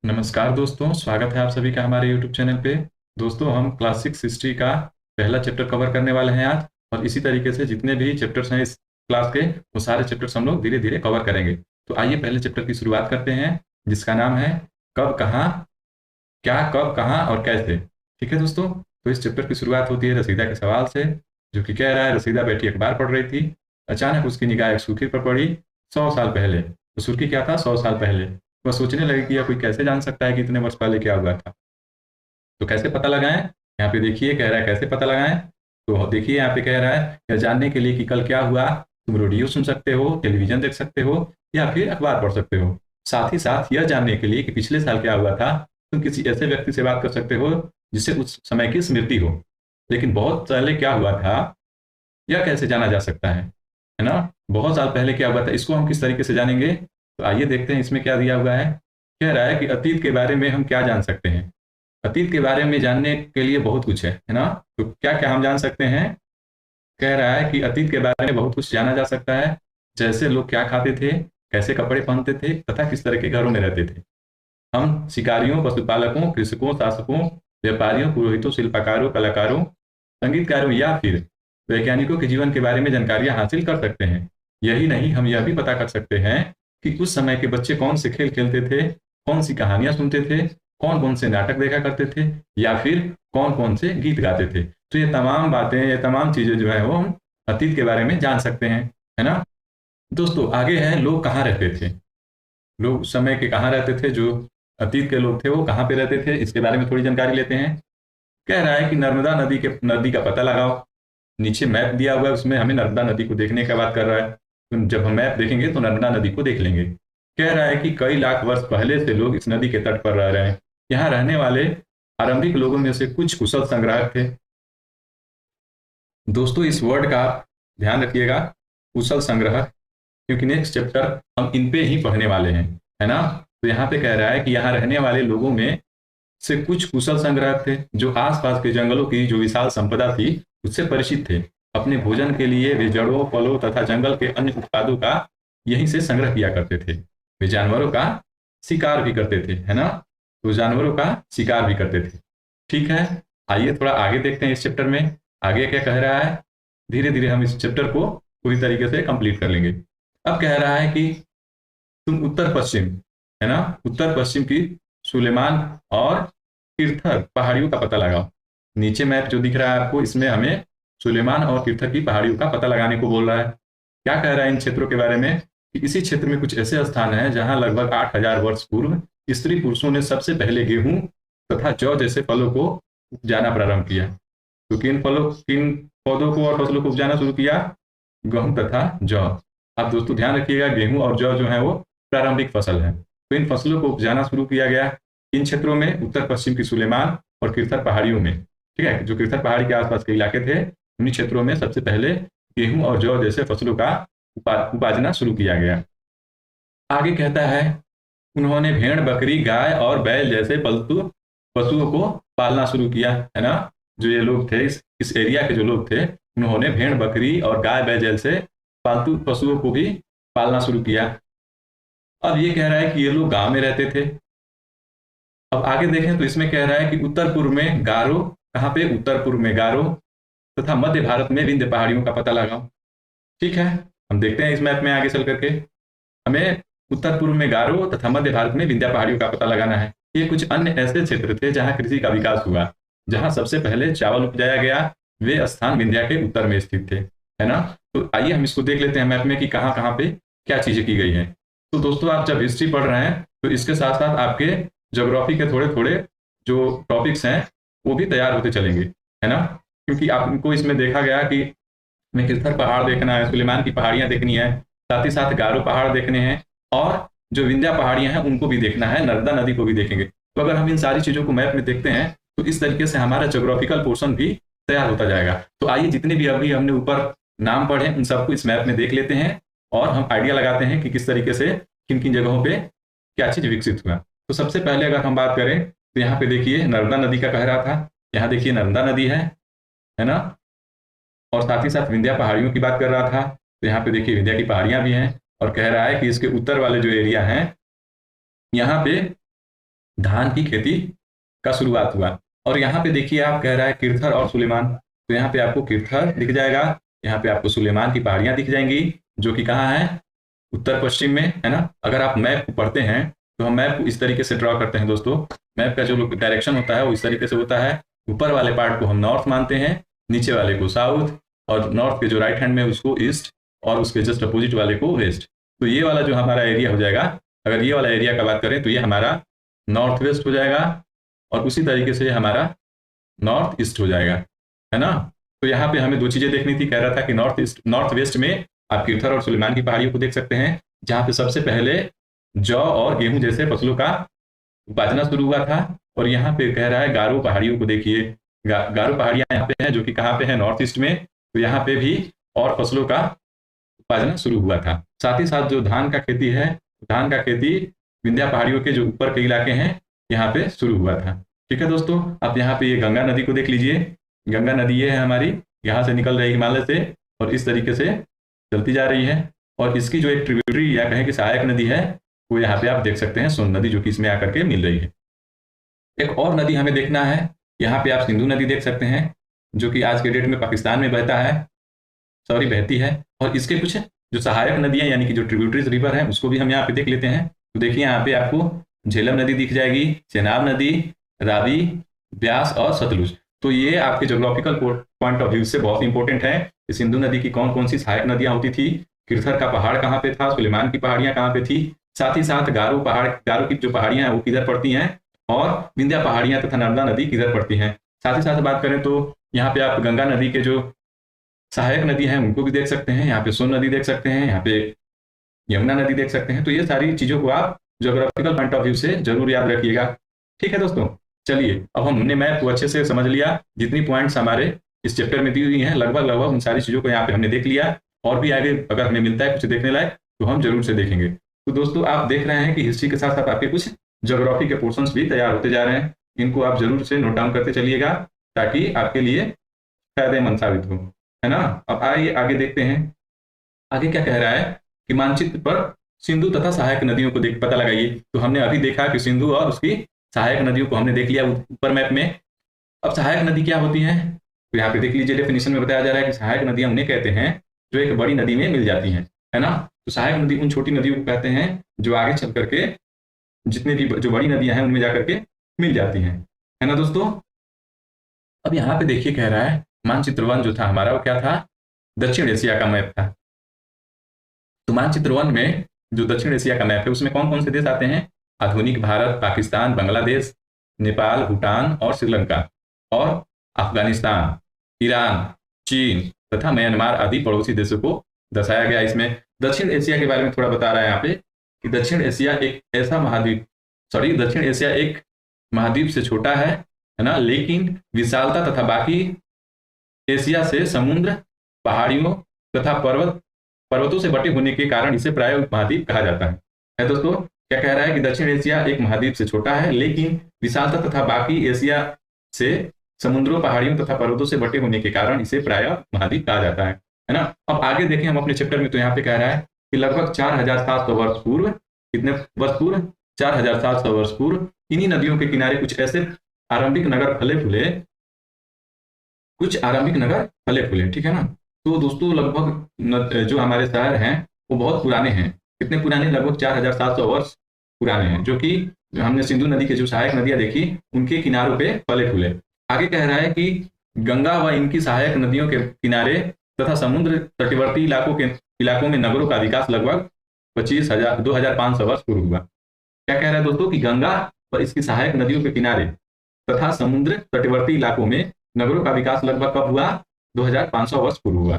नमस्कार दोस्तों, स्वागत है आप सभी का हमारे YouTube चैनल पे। दोस्तों, हम क्लास 6 हिस्ट्री का पहला चैप्टर कवर करने वाले हैं आज। और इसी तरीके से जितने भी चैप्टर्स हैं इस क्लास के, वो सारे चैप्टर्स हम लोग धीरे धीरे कवर करेंगे। तो आइए पहले चैप्टर की शुरुआत करते हैं, जिसका नाम है कब, कहाँ, क्या, कब, कहाँ और कैसे। ठीक है दोस्तों, तो इस चैप्टर की शुरुआत होती है रसीदा के सवाल से, जो कि कह रहा है, रसीदा बैठी अखबार पढ़ रही थी। अचानक उसकी निगाह एक सुर्खी पर पड़ी। 100 साल पहले। तो सुर्खी क्या था? 100 साल पहले। वह सोचने लगी कि यह कोई कैसे जान सकता है कि इतने वर्ष पहले क्या हुआ था। तो कैसे पता लगाएं? यहाँ पे देखिए कह रहा है कैसे पता लगाएं। तो देखिए यहाँ पे कह रहा है, यह जानने के लिए कि कल क्या हुआ, तुम रेडियो सुन सकते हो, टेलीविजन देख सकते हो, या फिर अखबार पढ़ सकते हो। साथ ही साथ यह जानने के लिए कि पिछले साल क्या हुआ था, तुम किसी ऐसे व्यक्ति से बात कर सकते हो जिसे उस समय की स्मृति हो। लेकिन बहुत पहले क्या हुआ था, यह कैसे जाना जा सकता है ना? बहुत साल पहले क्या हुआ था, इसको हम किस तरीके से जानेंगे? तो आइए देखते हैं इसमें क्या दिया हुआ है। कह रहा है कि अतीत के बारे में हम क्या जान सकते हैं। अतीत के बारे में जानने के लिए बहुत कुछ है ना? तो क्या क्या हम जान सकते हैं? कह रहा है कि अतीत के बारे में बहुत कुछ जाना जा सकता है, जैसे लोग क्या खाते थे, कैसे कपड़े पहनते थे, तथा किस तरह के घरों में रहते थे। हम शिकारियों, पशुपालकों, कृषकों, शासकों, व्यापारियों, पुरोहितों, शिल्पकारों, कलाकारों, संगीतकारों या फिर वैज्ञानिकों के जीवन के बारे में जानकारियां हासिल कर सकते हैं। यही नहीं, हम यह भी पता कर सकते हैं कि उस समय के बच्चे कौन से खेल खेलते थे, कौन सी कहानियां सुनते थे, कौन कौन से नाटक देखा करते थे, या फिर कौन कौन से गीत गाते थे। तो ये तमाम बातें, ये तमाम चीजें जो है वो हम अतीत के बारे में जान सकते हैं, है ना? दोस्तों, आगे है लोग कहाँ रहते थे। लोग उस समय के कहाँ रहते थे, जो अतीत के लोग थे वो कहाँ पे रहते थे, इसके बारे में थोड़ी जानकारी लेते हैं। कह रहा है कि नर्मदा नदी का पता लगाओ। नीचे मैप दिया हुआ है, उसमें हमें नर्मदा नदी को देखने का बात कर रहा है। तो जब हम मैप देखेंगे तो नर्मदा नदी को देख लेंगे। कह रहा है कि कई लाख वर्ष पहले से लोग इस नदी के तट पर रह रहे हैं। यहाँ रहने वाले आरंभिक लोगों में से कुछ कुशल संग्राहक थे। दोस्तों, इस वर्ड का ध्यान रखिएगा, कुशल संग्राहक, क्योंकि नेक्स्ट चैप्टर हम इन पे ही पढ़ने वाले हैं, है ना? तो यहाँ पे कह रहा है कि यहाँ रहने वाले लोगों में से कुछ कुशल संग्राहक थे, जो आसपास के जंगलों की जो विशाल संपदा थी उससे परिचित थे। अपने भोजन के लिए वे जड़ों, फलों तथा जंगल के अन्य उत्पादों का यहीं से संग्रह किया करते थे। वे जानवरों का शिकार भी करते थे, है ना? तो जानवरों का शिकार भी करते थे। ठीक है, आइए थोड़ा आगे देखते हैं इस चैप्टर में आगे क्या कह रहा है। धीरे धीरे हम इस चैप्टर को पूरी तरीके से कंप्लीट कर लेंगे। अब कह रहा है कि तुम उत्तर पश्चिम, है ना, उत्तर पश्चिम की सुलेमान और किरथर पहाड़ियों का पता लगाओ। नीचे मैप जो दिख रहा है आपको, इसमें हमें सुलेमान और किरथर की पहाड़ियों का पता लगाने को बोल रहा है। क्या कह रहा है इन क्षेत्रों के बारे में? कि इसी क्षेत्र में कुछ ऐसे स्थान हैं जहां लगभग 8,000 वर्ष पूर्व स्त्री पुरुषों ने सबसे पहले गेहूं तथा जौ जैसे फलों को उपजाना प्रारंभ किया। तो किन पौधों को और फसलों को उपजाना शुरू किया? गेहूं तथा जौ। आप दोस्तों ध्यान रखिएगा, गेहूं और जौ जो है वो प्रारंभिक फसल है। तो इन फसलों को उपजाना शुरू किया गया इन क्षेत्रों में, उत्तर पश्चिम की सुलेमान और किरथर पहाड़ियों में। ठीक है, जो किरथर पहाड़ी के आसपास के इलाके थे, उन्हीं क्षेत्रों में सबसे पहले गेहूं और जौ जैसे फसलों का उपाजना शुरू किया गया। आगे कहता है, उन्होंने भेड़, बकरी, गाय और बैल जैसे पालतू पशुओं को पालना शुरू किया, है ना? जो ये लोग थे, इस एरिया के जो लोग थे, उन्होंने भेड़, बकरी और गाय, बैल जैसे पालतू पशुओं को भी पालना शुरू किया। अब ये कह रहा है कि ये लोग गांव में रहते थे। अब आगे देखें तो इसमें कह रहा है कि उत्तर पूर्व में गारो, कहाँ पे? उत्तर पूर्व में गारो तथा मध्य भारत में विंध्य पहाड़ियों का पता लगाओ। ठीक है, हम देखते हैं इस मैप में आगे चल करके। हमें उत्तर पूर्व में गारो तथा मध्य भारत में विंध्या पहाड़ियों का पता लगाना है। ये कुछ अन्य ऐसे क्षेत्र थे जहां कृषि का विकास हुआ, जहां सबसे पहले चावल उपजाया गया। वे स्थान विंध्या के उत्तर में स्थित थे, है ना? तो आइए हम इसको देख लेते हैं मैप में कि कहाँ कहाँ पे क्या चीजें की गई हैं। तो दोस्तों, आप जब हिस्ट्री पढ़ रहे हैं तो इसके साथ साथ आपके ज्योग्राफी के थोड़े थोड़े जो टॉपिक्स हैं वो भी तैयार होते चलेंगे, है ना? क्योंकि आपको इसमें देखा गया कि हमें किरथर पहाड़ देखना है, सुलेमान की पहाड़ियां देखनी है, साथ ही साथ गारो पहाड़ देखने हैं, और जो विंध्या पहाड़ियां हैं उनको भी देखना है, नर्मदा नदी को भी देखेंगे। तो अगर हम इन सारी चीजों को मैप में देखते हैं तो इस तरीके से हमारा ज्योग्राफिकल पोर्शन भी तैयार होता जाएगा। तो आइए जितने भी अभी हमने ऊपर नाम पढ़े उन सबको इस मैप में देख लेते हैं, और हम आइडिया लगाते हैं कि किस तरीके से किन किन जगहों पे क्या चीज विकसित हुआ। तो सबसे पहले अगर हम बात करें तो यहाँ पे देखिए नर्मदा नदी का कह रहा था, यहाँ देखिए नर्मदा नदी है ना? और साथ ही साथ विंध्या पहाड़ियों की बात कर रहा था, तो यहाँ पे देखिए विंध्या की पहाड़ियां भी हैं। और कह रहा है कि इसके उत्तर वाले जो एरिया हैं, यहाँ पे धान की खेती का शुरुआत हुआ। और यहाँ पे देखिए आप कह रहा है किरथर और सुलेमान, तो यहाँ पे आपको किरथर दिख जाएगा, यहाँ पे आपको सुलेमान की पहाड़ियां दिख जाएंगी, जो कि कहाँ है, उत्तर पश्चिम में, है ना। अगर आप मैप को पढ़ते हैं तो हम मैप को इस तरीके से ड्रॉ करते हैं दोस्तों। मैप का जो डायरेक्शन होता है वो इस तरीके से होता है, ऊपर वाले पार्ट को हम नॉर्थ मानते हैं, नीचे वाले को साउथ, और नॉर्थ के जो राइट हैंड में उसको ईस्ट, और उसके जस्ट अपोजिट वाले को वेस्ट। तो ये वाला जो हमारा एरिया हो जाएगा, अगर ये वाला एरिया का बात करें तो ये हमारा नॉर्थ वेस्ट हो जाएगा, और उसी तरीके से हमारा नॉर्थ ईस्ट हो जाएगा, है ना। तो यहाँ पे हमें दो चीजें देखनी थी, कह रहा था कि नॉर्थ ईस्ट नॉर्थ वेस्ट में आप किरथर और सुलेमान की पहाड़ियों को देख सकते हैं, जहाँ पे सबसे पहले जौ और गेहूं जैसे फसलों का उपाजना शुरू हुआ था। और यहाँ पे कह रहा है गारो पहाड़ियों को देखिए, गारो पहाड़ियां यहाँ पे हैं, जो कि कहाँ पे है, नॉर्थ ईस्ट में। तो यहाँ पे भी और फसलों का उपाजना शुरू हुआ था। साथ ही साथ जो धान का खेती है, धान का खेती विंध्या पहाड़ियों के जो ऊपर के इलाके हैं यहाँ पे शुरू हुआ था। ठीक है दोस्तों, आप यहाँ पे ये गंगा नदी को देख लीजिए। गंगा नदी ये है हमारी, यहाँ से निकल रही हिमालय से और इस तरीके से चलती जा रही है। और इसकी जो एक ट्रिब्यूटरी या कहें कि सहायक नदी है, वो यहाँ पे आप देख सकते हैं, सोन नदी, जो कि इसमें आकर के मिल रही है। एक और नदी हमें देखना है, यहाँ पे आप सिंधु नदी देख सकते हैं, जो कि आज के डेट में पाकिस्तान में बहता है, सॉरी बहती है। और इसके कुछ जो सहायक नदियां यानी कि जो ट्रिब्यूटरीज रिवर है, उसको भी हम यहाँ पे देख लेते हैं। तो देखिए यहाँ पे आपको झेलम नदी दिख जाएगी, चेनाब नदी, रावी, ब्यास और सतलुज। तो ये आपके जोग्राफिकल पॉइंट ऑफ व्यू से बहुत इंपॉर्टेंट है कि सिंधु नदी की कौन कौन सी सहायक नदियां होती थी, किरथर का पहाड़ कहाँ पे था, सुलेमान की पहाड़ियां कहाँ पे थी, साथ ही साथ गारो पहाड़, गारो की जो पहाड़ियां हैं वो किधर पड़ती हैं, और विंध्या पहाड़ियां तथा नर्मदा नदी किधर पड़ती हैं। साथ ही साथ बात करें तो यहाँ पे आप गंगा नदी के जो सहायक नदी हैं उनको भी देख सकते हैं, यहाँ पे सोन नदी देख सकते हैं, यहाँ पे यमुना नदी देख सकते हैं। तो ये सारी चीजों को आप ज्योग्राफिकल पॉइंट ऑफ व्यू से जरूर याद रखिएगा। ठीक है दोस्तों, चलिए अब हमने मैप को अच्छे से समझ लिया, जितनी पॉइंट्स हमारे इस चैप्टर में दी हुई हैं लगभग उन सारी चीजों को यहाँ पे हमने देख लिया। और भी आगे अगर हमें मिलता है कुछ देखने लायक तो हम जरूर से देखेंगे। तो दोस्तों आप देख रहे हैं कि हिस्ट्री के साथ साथ आपके कुछ ज्योग्राफी के पोर्शंस भी तैयार होते जा रहे हैं, इनको आप जरूर से नोट डाउन करते चलिएगा ताकि आपके लिए फायदेमंद साबित हो, है ना। अब आइए आगे देखते हैं, आगे क्या कह रहा है कि मानचित्र पर सिंधु तथा सहायक नदियों को देख पता लगाइए। तो हमने अभी देखा कि सिंधु और उसकी सहायक नदियों को हमने देख लिया ऊपर मैप में। अब सहायक नदी क्या होती है, तो यहाँ पे देख लीजिए, डेफिनेशन में बताया जा रहा है कि सहायक नदियां उन्हें कहते हैं जो एक बड़ी नदी में मिल जाती हैं, है ना। तो सहायक नदी उन छोटी नदियों को कहते हैं जो आगे चल करके जितने भी जो बड़ी नदियां हैं उनमें जाकर के मिल जाती हैं, है ना दोस्तों। अब यहाँ पे देखिए कह रहा है मानचित्र 1 जो था हमारा वो क्या था, दक्षिण एशिया का मैप था। तो मानचित्र 1 में जो दक्षिण एशिया का मैप है उसमें कौन कौन से देश आते हैं, आधुनिक भारत, पाकिस्तान, बांग्लादेश, नेपाल, भूटान और श्रीलंका, और अफगानिस्तान, ईरान, चीन तथा म्यांमार आदि पड़ोसी देशों को दर्शाया गया। इसमें दक्षिण एशिया के बारे में थोड़ा बता रहा है यहाँ पे कि दक्षिण एशिया एक ऐसा महाद्वीप, दक्षिण एशिया एक महाद्वीप से छोटा है ना, लेकिन विशालता तथा बाकी एशिया से समुद्र, पहाड़ियों तथा पर्वतों से बटे होने के कारण इसे प्राय उपमहाद्वीप कहा जाता है दोस्तों। क्या कह रहा है कि दक्षिण एशिया एक महाद्वीप से छोटा है, लेकिन विशालता तथा बाकी एशिया से समुद्रों, पहाड़ियों तथा पर्वतों से बटे होने के कारण इसे प्राय महाद्वीप कहा जाता है ना। अब आगे देखें हम अपने चैप्टर में, तो यहाँ पे कह रहा है कि लगभग 4700 वर्ष पूर्व, कितने वर्ष पूर्व, 4700 वर्ष पूर्व इन्हीं नदियों के किनारे कुछ ऐसे आरंभिक नगर फले फूले, ठीक है ना। तो दोस्तों लगभग जो हमारे शहर हैं वो बहुत पुराने हैं, कितने पुराने, लगभग 4700 वर्ष पुराने हैं, जो कि हमने सिंधु नदी के जो सहायक नदियां देखी उनके किनारों पे फले फूले। आगे कह रहा है कि गंगा व इनकी सहायक नदियों के किनारे तथा समुद्र तटवर्ती इलाकों में नगरों का विकास लगभग 25,500 वर्ष पूर्व हुआ। क्या कह रहा है दोस्तों कि गंगा व इसकी सहायक नदियों के किनारे तथा समुद्र तटवर्ती इलाकों में नगरों का विकास लगभग कब हुआ, 2500 वर्ष पूर्व हुआ।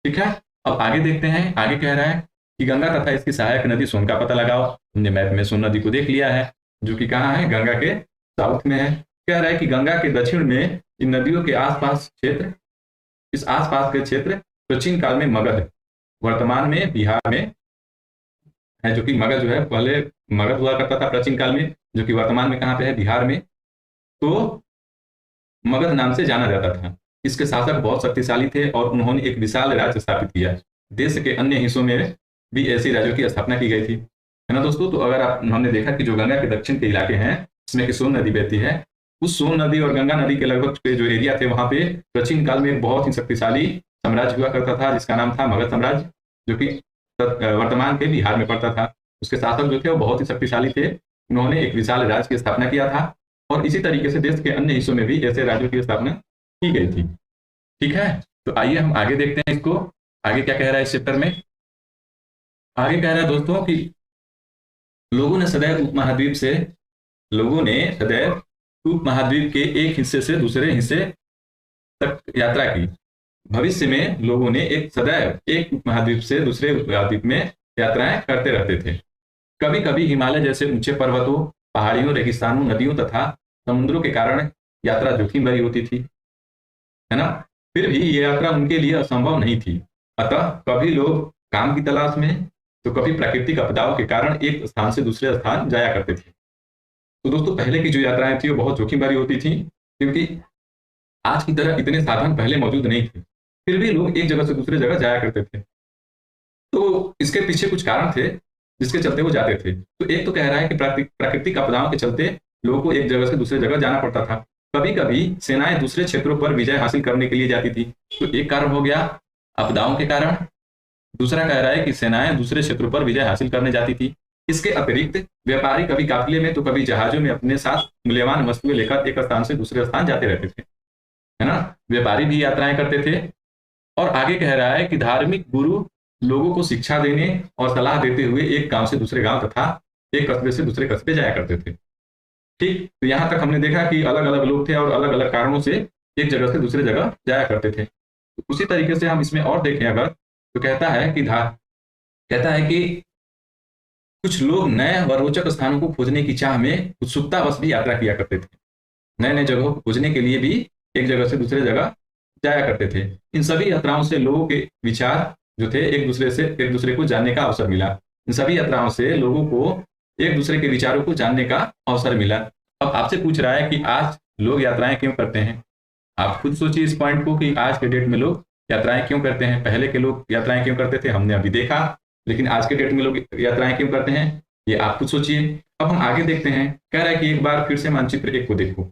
ठीक है, अब आगे देखते हैं, आगे कह रहा है कि गंगा तथा इसकी सहायक नदी सोन का पता लगाओ। हमने मैप में सोन नदी को देख लिया है, जो कि कहाँ है, गंगा के साउथ में है। कह रहा है कि गंगा के दक्षिण में इन नदियों के आसपास क्षेत्र, इस आसपास के क्षेत्र प्राचीन काल में मगध, वर्तमान में बिहार में है, जो कि मगध जो है पहले मगध हुआ करता था प्राचीन काल में, जो कि वर्तमान में कहाँ पे है, बिहार में। तो मगध नाम से जाना जाता था। इसके शासक बहुत शक्तिशाली थे और उन्होंने एक विशाल राज्य स्थापित किया। देश के अन्य हिस्सों में भी ऐसी राज्यों की स्थापना की गई थी, है ना दोस्तों। तो अगर हमने देखा कि जो गंगा के दक्षिण के इलाके हैं जिसमें कि सोन नदी बहती है, उस सोन नदी और गंगा नदी के लगभग के जो एरिया थे वहां पे प्राचीन काल में एक बहुत ही शक्तिशाली साम्राज्य हुआ करता था जिसका नाम था मगध साम्राज्य, जो कि वर्तमान के बिहार में पड़ता था। उसके शासक जो थे वो बहुत ही शक्तिशाली थे। उन्होंने एक विशाल राज्य की स्थापना किया था और इसी तरीके से देश के अन्य हिस्सों में भी ऐसे राज्यों की स्थापना की गई थी। ठीक है, तो आइए हम आगे देखते हैं इसको, आगे क्या कह रहा है इस चैप्टर में। आगे कह रहा है दोस्तों कि लोगों ने सदैव उपमहाद्वीप के एक हिस्से से दूसरे हिस्से तक यात्रा की। भविष्य में लोगों ने सदैव एक उपमहाद्वीप से दूसरे उपमहाद्वीप में यात्राएं करते रहते थे। कभी कभी हिमालय जैसे ऊंचे पर्वतों, पहाड़ियों, रेगिस्तानों, नदियों तथा समुद्रों के कारण यात्रा जोखिम भरी होती थी, है ना। फिर भी ये यात्रा उनके लिए असंभव नहीं थी। अतः कभी लोग काम की तलाश में, तो कभी प्राकृतिक आपदाओं के कारण एक स्थान से दूसरे स्थान जाया करते थे। तो दोस्तों पहले की जो यात्राएं थी वो बहुत जोखिम भरी होती थी, क्योंकि आज की तरह इतने साधन पहले मौजूद नहीं थे। फिर भी लोग एक जगह से दूसरे जगह जाया करते थे। तो इसके पीछे कुछ कारण थे जिसके चलते वो जाते थे। तो एक तो कह रहा है कि प्राकृतिक आपदाओं के चलते लोगों को एक जगह से दूसरे जगह जाना पड़ता था। कभी कभी सेनाएं दूसरे क्षेत्रों पर विजय हासिल करने के लिए जाती थी। तो एक कारण हो गया आपदाओं के कारण। दूसरा कह रहा है कि सेनाएं दूसरे क्षेत्रों पर विजय हासिल करने जाती थी। इसके अतिरिक्त व्यापारी कभी काफिले में तो कभी जहाजों में अपने साथ मूल्यवान वस्तुएं लेकर एक स्थान से दूसरे स्थान जाते रहते थे, है ना। व्यापारी भी यात्राएं करते थे। और आगे कह रहा है कि धार्मिक गुरु लोगों को शिक्षा देने और सलाह देते हुए एक गांव से दूसरे गांव तथा एक कस्बे से दूसरे कस्बे जाया करते थे। ठीक, तो यहां तक हमने देखा कि अलग अलग लोग थे और अलग अलग कारणों से एक जगह से दूसरे जगह जाया करते थे। तो उसी तरीके से हम इसमें और देखें अगर, तो कहता है कि कुछ लोग नए व रोचक स्थानों को खोजने की चाह में उत्सुकतावश भी यात्रा किया करते थे। नए नए जगहों को खोजने के लिए भी एक जगह से दूसरे जगह जाया करते थे। इन सभी यात्राओं से लोगों के विचार जो थे एक दूसरे को जानने का अवसर मिला। इन सभी यात्राओं से लोगों को एक दूसरे के विचारों को जानने का अवसर मिला। अब आपसे पूछ रहा है कि आज लोग यात्राएं क्यों करते हैं। आप खुद सोचिए इस पॉइंट को कि आज के डेट में लोग यात्राएं क्यों करते हैं। पहले के लोग यात्राएं क्यों करते थे हमने अभी देखा, लेकिन आज के डेट में लोग यात्राएं क्यों करते हैं ये आप खुद सोचिए। अब हम आगे देखते हैं। कह रहा है कि एक बार फिर से मानचित्र एक को देखो।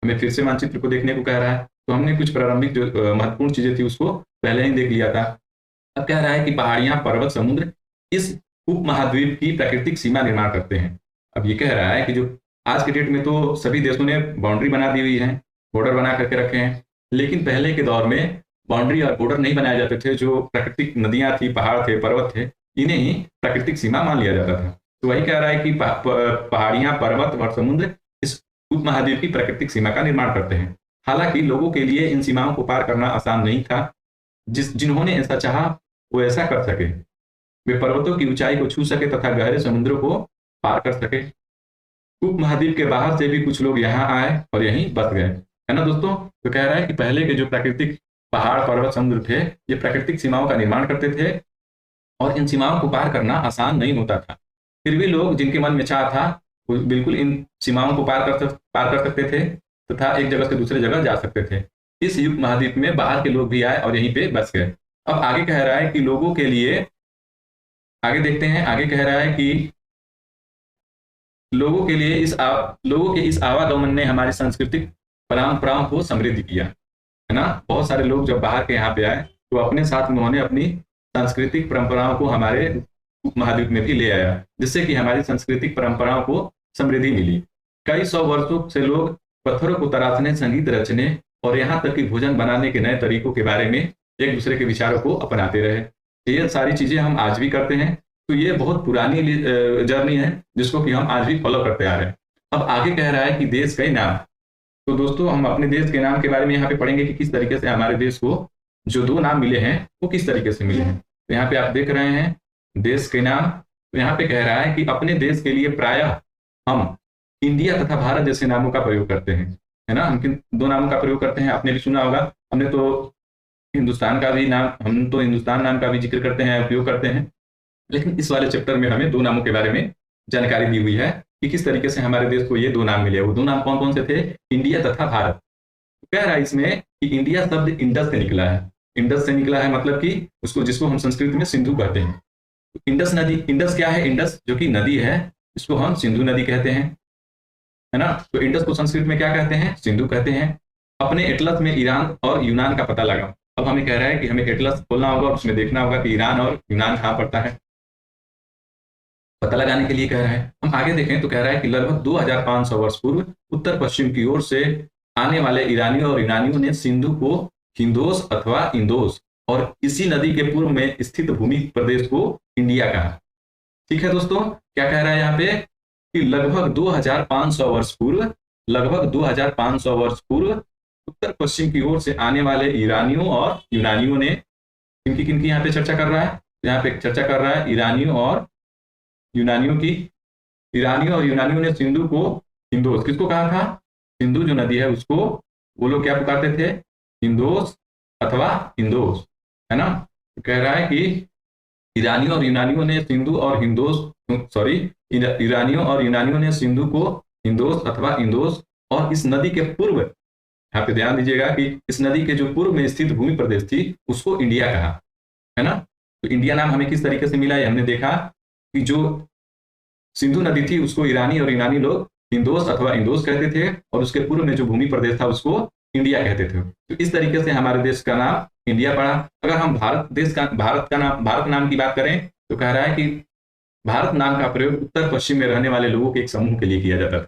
हमें फिर से मानचित्र को देखने को कह रहा है। तो हमने कुछ प्रारंभिक जो महत्वपूर्ण चीजें थी उसको पहले ही देख लिया था। अब कह रहा है कि पहाड़ियां, पर्वत, समुद्र इस उपमहाद्वीप की प्राकृतिक सीमा निर्माण करते हैं। अब ये कह रहा है कि जो आज के डेट में तो सभी देशों ने बाउंड्री बना दी हुई है, बॉर्डर बना करके रखे हैं, लेकिन पहले के दौर में बाउंड्री और बॉर्डर नहीं बनाए जाते थे। जो प्राकृतिक नदियां थी, पहाड़ थे, पर्वत थे, इन्हें ही प्राकृतिक सीमा मान लिया जाता था। तो वही कह रहा है कि पहाड़ियां, पर्वत और समुद्र इस उपमहाद्वीप की प्राकृतिक सीमा का निर्माण करते हैं। हालांकि लोगों के लिए इन सीमाओं को पार करना आसान नहीं था। जिन्होंने ऐसा चाहा वो ऐसा कर सके। वे पर्वतों की ऊंचाई को छू सके तथा गहरे समुद्रों को पार कर सके। उपमहाद्वीप के बाहर से भी कुछ लोग यहाँ आए और यहीं बस गए, है ना दोस्तों। तो कह रहा है कि पहले के जो प्राकृतिक पहाड़, पर्वत, समुद्र थे ये प्राकृतिक सीमाओं का निर्माण करते थे और इन सीमाओं को पार करना आसान नहीं होता था। फिर भी लोग जिनके मन में चाह था वो बिल्कुल इन सीमाओं को पार कर सकते थे तथा एक जगह से दूसरे जगह जा सकते थे। इस युग महाद्वीप में बाहर के लोग भी आए और यहीं पे बस गए। अब आगे कह रहा है कि लोगों के लिए, आगे देखते हैं। आगे कह रहा है कि लोगों के इस आवागमन ने हमारी सांस्कृतिक परंपराओं को समृद्ध किया, है ना। बहुत सारे लोग जब बाहर के यहाँ पे आए तो अपने साथ उन्होंने अपनी सांस्कृतिक परंपराओं को हमारे उपमहाद्वीप में भी ले आया, जिससे कि हमारी सांस्कृतिक परंपराओं को समृद्धि मिली। कई सौ वर्षों से लोग पत्थरों को तराशने, संगीत रचने और यहाँ तक कि भोजन बनाने के नए तरीकों के बारे में एक दूसरे के विचारों को अपनाते रहे। ये सारी चीजें हम आज भी करते हैं। तो ये बहुत पुरानी जर्नी है जिसको कि हम आज भी फॉलो करते आ रहे हैं। अब आगे कह रहा है कि देश के नाम। तो दोस्तों हम अपने देश के नाम के बारे में यहाँ पे पढ़ेंगे कि किस तरीके से हमारे देश को जो 2 नाम मिले हैं वो किस तरीके से मिले हैं। तो यहाँ पे आप देख रहे हैं देश के नाम। तो यहाँ पे कह रहा है कि अपने देश के लिए प्रायः हम इंडिया तथा भारत जैसे नामों का प्रयोग करते हैं, है ना। हम किन 2 नामों का प्रयोग करते हैं आपने भी सुना होगा। हमने तो हिंदुस्तान का भी नाम, हम तो हिंदुस्तान नाम का भी जिक्र करते हैं, उपयोग करते हैं। लेकिन इस वाले चैप्टर में हमें 2 नामों के बारे में जानकारी दी हुई है कि किस तरीके से हमारे देश को ये 2 नाम मिले। वो 2 नाम कौन कौन से थे? इंडिया तथा भारत। कह रहा है इसमें कि इंडिया शब्द इंडस से निकला है। इंडस से निकला है मतलब कि जिसको हम संस्कृत में सिंधु कहते हैं। इंडस नदी, इंडस क्या है? इंडस जो कि नदी है, इसको हम सिंधु नदी कहते हैं। है ना। तो इंडस को संस्कृत में क्या कहते हैं? सिंधु कहते हैं। अपने एटलस में ईरान और यूनान का पता लगाओ। अब हमें कह रहा है कि हमें एटलस खोलना होगा और उसमें देखना होगा कि ईरान और यूनान कहाँ पड़ता है। पता लगाने के लिए कह रहा है। हम आगे देखें तो कह रहा है कि लगभग 2500 वर्ष पूर्व उत्तर पश्चिम की ओर से आने वाले ईरानियों और यूनानियों ने सिंधु को हिंदोस अथवा इंदोस और इसी नदी के पूर्व में स्थित भूमि प्रदेश को इंडिया कहा। ठीक है दोस्तों, क्या कह रहा है यहाँ पे कि लगभग 2500 वर्ष पूर्व, लगभग 2500 वर्ष पूर्व उत्तर पश्चिम की ओर से आने वाले ईरानियों और यूनानियों ने, किनकी किनकी यहाँ पे चर्चा कर रहा है? यहाँ पे चर्चा कर रहा है ईरानियों और यूनानियों की। ईरानियों और यूनानियों ने सिंधु को हिंदोस, किसको कहा था? सिंधु जो नदी है उसको वो लोग क्या पुकारते थे? हिंदोस अथवा इंदोस, है ना। तो कह रहा है कि ईरानियों और यूनानियों ने सिंधु और हिंदोस, सॉरी, ईरानियों और यूनानियों ने सिंधु को हिंदोस अथवा इंदोस और इस नदी के पूर्व, यहाँ पे ध्यान दीजिएगा कि इस नदी के जो पूर्व में स्थित भूमि प्रदेश थी उसको इंडिया कहा, है ना। तो इंडिया नाम हमें किस तरीके से मिला है? हमने देखा कि जो सिंधु नदी थी उसको ईरानी और यूनानी लोग हिंदोस अथवा इंदोस कहते थे और उसके पूर्व में जो भूमि प्रदेश था उसको इंडिया कहते थे। तो इस तरीके से हमारे देश का नाम इंडिया पड़ा। अगर हम भारत नाम की बात करें तो कह रहा है कि भारत नाम का प्रयोग उत्तर पश्चिम में रहने वाले लोगों के एक समूह के लिए किया जाता था,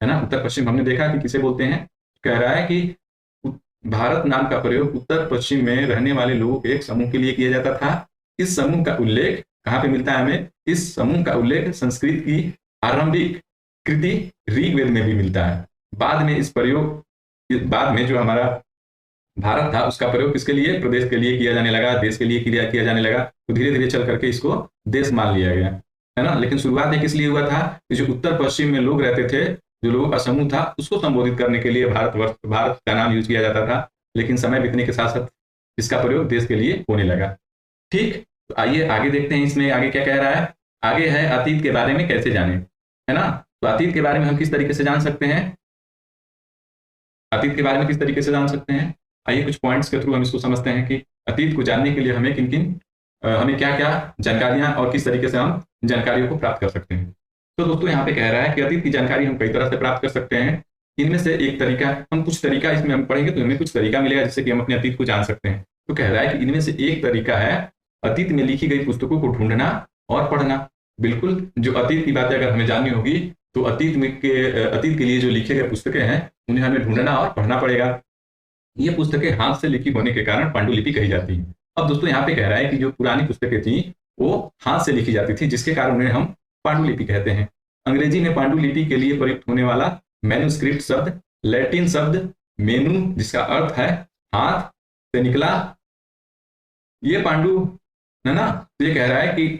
है ना। उत्तर पश्चिम हमने देखा कि किसे बोलते हैं। कह रहा है कि भारत नाम का प्रयोग उत्तर पश्चिम में रहने वाले लोगों के एक समूह के लिए किया जाता था। इस समूह का उल्लेख कहाँ पे मिलता है हमें? इस समूह का उल्लेख संस्कृत की आरंभिक कृति ऋग्वेद में भी मिलता है। बाद में जो हमारा भारत था उसका प्रयोग किसके लिए? प्रदेश के लिए किया जाने लगा, देश के लिए किया जाने लगा। तो धीरे धीरे चल करके इसको देश मान लिया गया, है ना। लेकिन शुरुआत किस लिए हुआ था? कि जो उत्तर पश्चिम में लोग रहते थे, जो लोगों का समूह था, उसको संबोधित करने के लिए भारत का नाम यूज किया जाता था। लेकिन समय बीतने के साथ साथ इसका प्रयोग देश के लिए होने लगा। ठीक, तो आइए आगे देखते हैं इसमें आगे क्या कह रहा है। आगे है अतीत के बारे में कैसे जाने, है ना। तो अतीत के बारे में हम किस तरीके से जान सकते हैं? अतीत के बारे में किस तरीके से जान सकते हैं? आइए कुछ पॉइंट्स के थ्रू हम इसको समझते हैं कि अतीत को जानने के लिए हमें हमें क्या क्या जानकारियां और किस तरीके से हम जानकारियों को प्राप्त कर सकते हैं। तो दोस्तों यहाँ पे कह रहा है कि अतीत की जानकारी हम कई तरह से प्राप्त कर सकते हैं। इनमें से एक तरीका, हम कुछ तरीका इसमें हम पढ़ेंगे तो हमें कुछ तरीका मिलेगा जिससे कि हम अपने अतीत को जान सकते हैं। तो कह रहा है कि इनमें से एक तरीका है अतीत में लिखी गई पुस्तकों को ढूंढना और पढ़ना। बिल्कुल, जो अतीत की बातें अगर हमें जाननी होगी तो अतीत के लिए जो लिखे गए पुस्तकें हैं उन्हें हमें ढूंढना और पढ़ना पड़ेगा। ये पुस्तकें हाथ से लिखी होने के कारण पांडुलिपि कही जाती है। अब दोस्तों यहाँ पे कह रहा है कि जो पुरानी पुस्तकें थी वो हाथ से लिखी जाती थी, जिसके कारण उन्हें हम पांडुलिपि कहते हैं। अंग्रेजी में पांडुलिपि के लिए प्रयुक्त होने वाला मैन्युस्क्रिप्ट शब्द लैटिन शब्द मेनू, जिसका अर्थ है हाथ से निकला, ये पांडु, है ना। तो ये कह रहा है कि